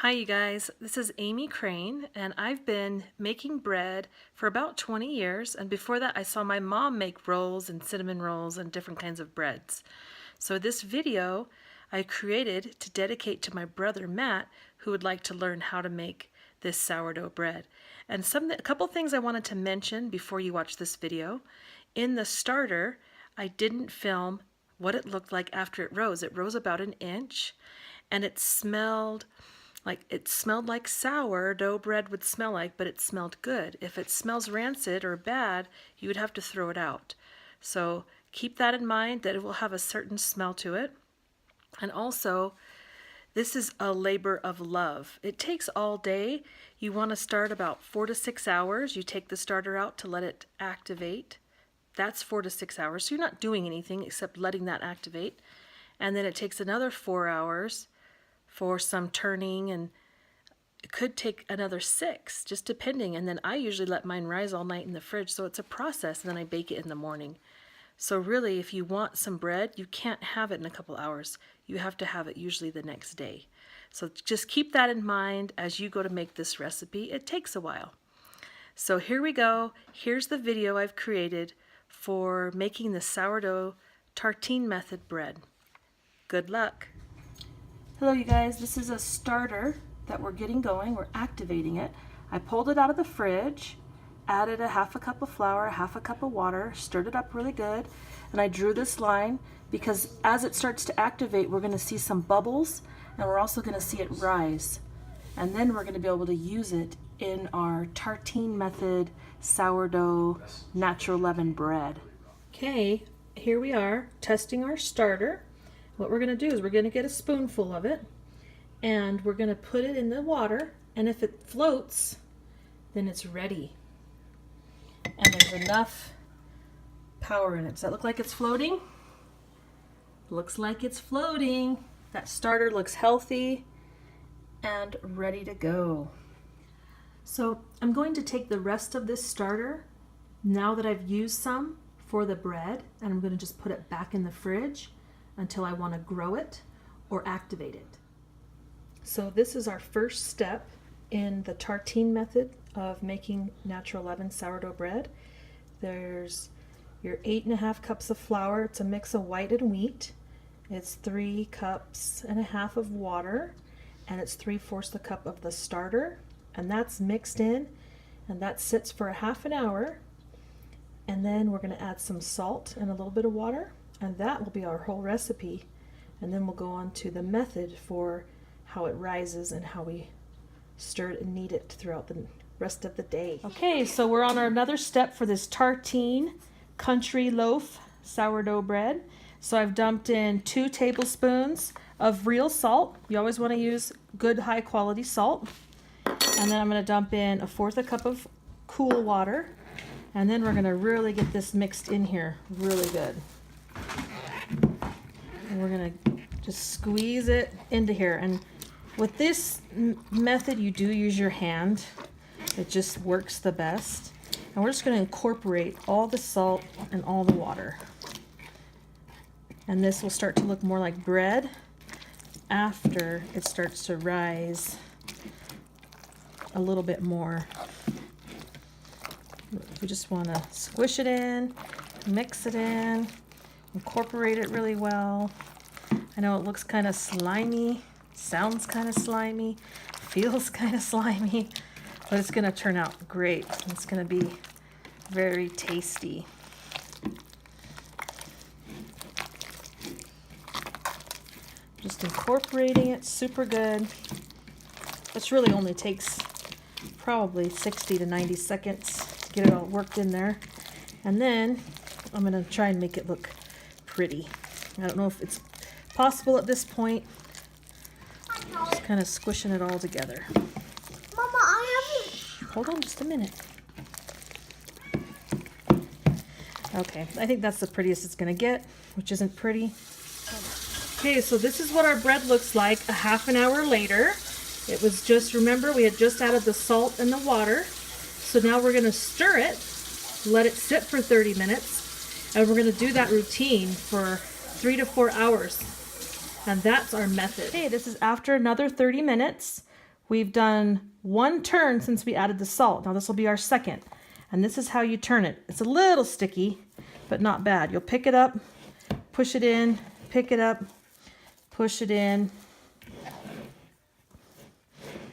Hi you guys, this is Amy Crane and I've been making bread for about 20 years, and before that I saw my mom make rolls and cinnamon rolls and different kinds of breads. So this video I created to dedicate to my brother Matt, who would like to learn how to make this sourdough bread. And a couple things I wanted to mention before you watch this video. In the starter, I didn't film what it looked like after it rose. It rose about an inch and it smelled like sourdough bread would smell like, but it smelled good. If it smells rancid or bad, you would have to throw it out. So keep that in mind, that it will have a certain smell to it. And also, this is a labor of love. It takes all day. You want to start about 4 to 6 hours. You take the starter out to let it activate. That's 4 to 6 hours. So you're not doing anything except letting that activate. And then it takes another 4 hours for some turning, and it could take another 6, just depending. And then I usually let mine rise all night in the fridge, so it's a process, and then I bake it in the morning. So really, if you want some bread, you can't have it in a couple hours. You have to have it usually the next day. So just keep that in mind as you go to make this recipe. It takes a while. So here we go. Here's the video I've created for making the sourdough tartine method bread. Good luck. Hello you guys, this is a starter that we're getting going. We're activating it. I pulled it out of the fridge, added a half a cup of flour, half a cup of water, stirred it up really good, and I drew this line because as it starts to activate, we're going to see some bubbles, and we're also going to see it rise. And then we're going to be able to use it in our tartine method sourdough natural leaven bread. Okay, here we are testing our starter. What we're going to do is we're going to get a spoonful of it and we're going to put it in the water, and if it floats, then it's ready. And there's enough power in it. Does that look like it's floating? Looks like it's floating. That starter looks healthy and ready to go. So I'm going to take the rest of this starter, now that I've used some for the bread, and I'm going to just put it back in the fridge until I want to grow it or activate it. So this is our first step in the tartine method of making natural leaven sourdough bread. There's your 8.5 cups of flour. It's a mix of white and wheat. It's 3.5 cups of water, and it's 3/4 a cup of the starter, and that's mixed in, and that sits for a half an hour. And then we're going to add some salt and a little bit of water, and that will be our whole recipe. And then we'll go on to the method for how it rises and how we stir it and knead it throughout the rest of the day. Okay, so we're on another step for this tartine country loaf sourdough bread. So I've dumped in 2 tablespoons of real salt. You always want to use good high quality salt. And then I'm going to dump in 1/4 cup of cool water. And then we're going to really get this mixed in here really good. And we're going to just squeeze it into here. And with this method, you do use your hand. It just works the best. And we're just going to incorporate all the salt and all the water. And this will start to look more like bread after it starts to rise a little bit more. We just want to squish it in, mix it in, incorporate it really well. I know it looks kind of slimy, sounds kind of slimy, feels kind of slimy, but it's going to turn out great. It's going to be very tasty. Just incorporating it super good. This really only takes probably 60 to 90 seconds to get it all worked in there. And then I'm going to try and make it look pretty. I don't know if it's possible at this point. Just kind of squishing it all together. Mama, I haven't. Hold on just a minute. Okay, I think that's the prettiest it's going to get, which isn't pretty. Okay, so this is what our bread looks like a half an hour later. It was just, remember, we had just added the salt and the water. So now we're going to stir it, let it sit for 30 minutes, and we're going to do that routine for 3 to 4 hours. And that's our method. Okay, this is after another 30 minutes. We've done one turn since we added the salt. Now this will be our second. And this is how you turn it. It's a little sticky, but not bad. You'll pick it up, push it in, pick it up, push it in.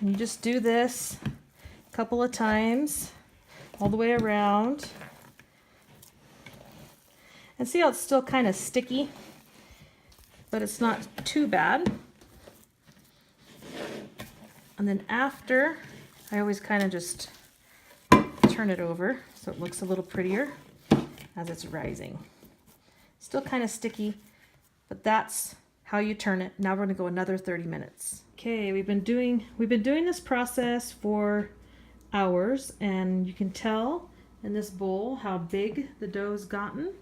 And you just do this a couple of times all the way around. And see how it's still kind of sticky, but it's not too bad. And then after, I always kind of just turn it over so it looks a little prettier as it's rising. Still kind of sticky, but that's how you turn it. Now we're going to go another 30 minutes. Okay, we've been doing this process for hours, and you can tell in this bowl how big the dough's gotten.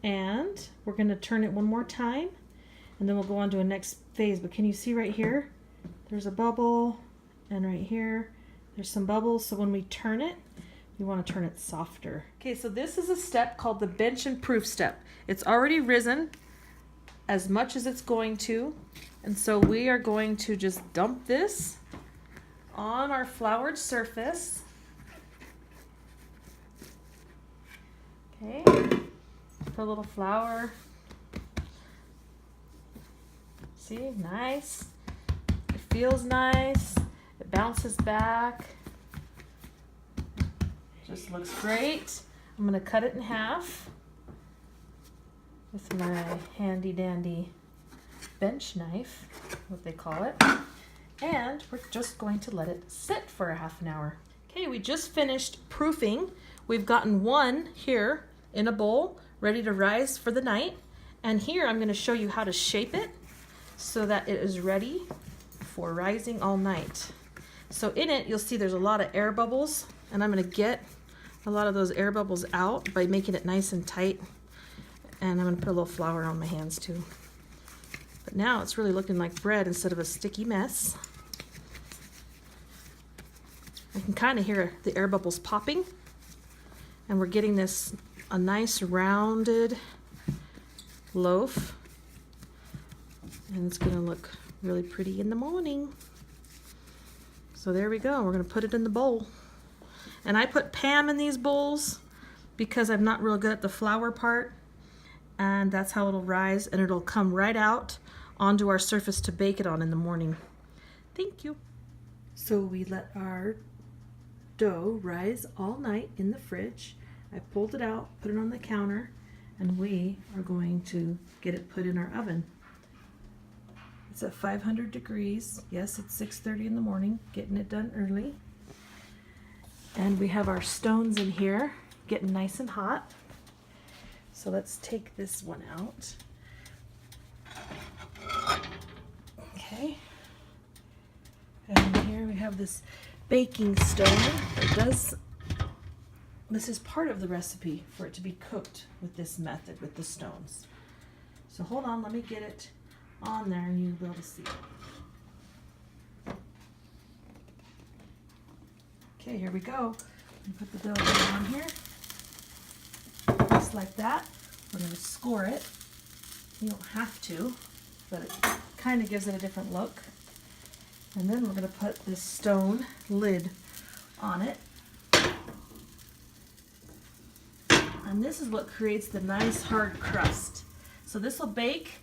And we're going to turn it one more time, and then we'll go on to a next phase. But can you see right here? There's a bubble, and right here, there's some bubbles. So when we turn it, we want to turn it softer. Okay, so this is a step called the bench and proof step. It's already risen as much as it's going to. And so we are going to just dump this on our floured surface. Okay, put a little flour. See, nice. It feels nice. It bounces back. Just looks great. I'm going to cut it in half with my handy dandy bench knife, what they call it. And we're just going to let it sit for a half an hour. Okay, we just finished proofing. We've gotten one here in a bowl ready to rise for the night. And here I'm going to show you how to shape it so that it is ready for rising all night. So in it, you'll see there's a lot of air bubbles, and I'm going to get a lot of those air bubbles out by making it nice and tight. And I'm going to put a little flour on my hands too. But now it's really looking like bread instead of a sticky mess. I can kind of hear the air bubbles popping. And we're getting this a nice rounded loaf. And it's going to look really pretty in the morning. So there we go. We're going to put it in the bowl. And I put Pam in these bowls because I'm not real good at the flour part. And that's how it'll rise, and it'll come right out onto our surface to bake it on in the morning. Thank you. So we let our dough rise all night in the fridge. I pulled it out, put it on the counter, and we are going to get it put in our oven. It's at 500 degrees. Yes, it's 6:30 in the morning, getting it done early. And we have our stones in here, getting nice and hot. So let's take this one out. Okay. And here we have this baking stone that this is part of the recipe for it to be cooked with this method, with the stones. So hold on, let me get it on there and you'll be able to see it. Okay, here we go. Put the dough on here. Just like that. We're going to score it. You don't have to, but it kind of gives it a different look. And then we're going to put this stone lid on it. And this is what creates the nice hard crust. So this will bake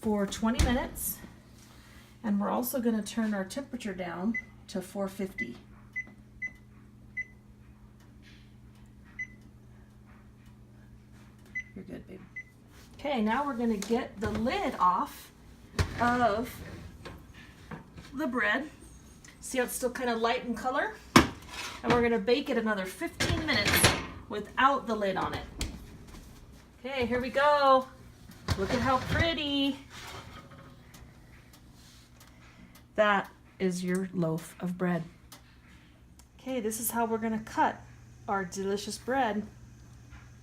for 20 minutes. And we're also going to turn our temperature down to 450. You're good, babe. Okay, now we're going to get the lid off of the bread. See how it's still kind of light in color? And we're going to bake it another 15 minutes without the lid on it. Okay, here we go. Look at how pretty. That is your loaf of bread. Okay, this is how we're going to cut our delicious bread.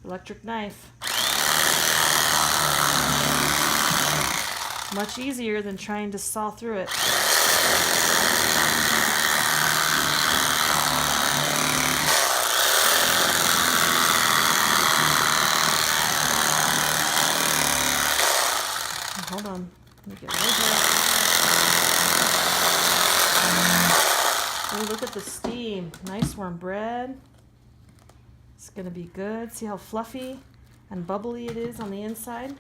Electric knife. Much easier than trying to saw through it. Hold on, let me get right here. Oh, look at the steam. Nice warm bread. It's gonna be good. See how fluffy and bubbly it is on the inside?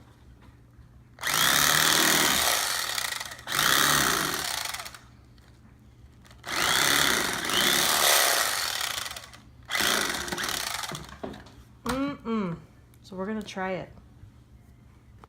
So we're gonna try it.